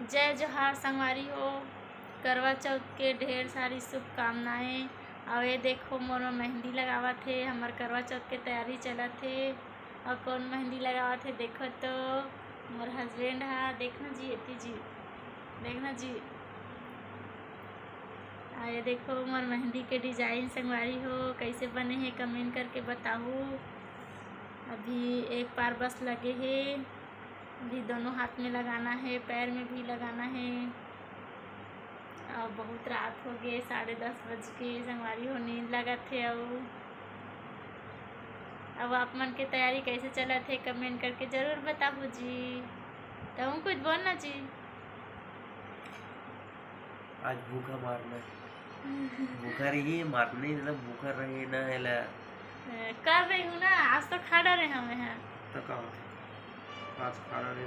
जय जोहार संगवारी हो। करवा चौथ के ढेर सारी शुभकामनाएं। और ये देखो मोर मेहंदी लगावत थे, हमार करवा चौथ के तैयारी चलत थे। और कौन मेहंदी लगावत थे देखो तो मोर हस्बैंड है। देखना जी, एती जी, देखना जी। और ये देखो मोर मेहंदी के डिजाइन संगवारी हो कैसे बने हैं कमेंट करके बताओ। अभी एक बार बस लगे हैं, अभी दोनों हाथ में लगाना है, पैर में भी लगाना है। और बहुत रात हो गए, 10:30 बज के संगवारी हो, नींद लगत है। अब आप मन के तैयारी कैसे चलत है कमेंट करके जरूर बताओ जी। तो कुछ बोलना जी। आज भूखा मारना भूखा रही मारने मतलब भूखा रहे ना एला कर रही हूँ ना, आज तो खा डरे हमें हैं तो का होता आज खा रहे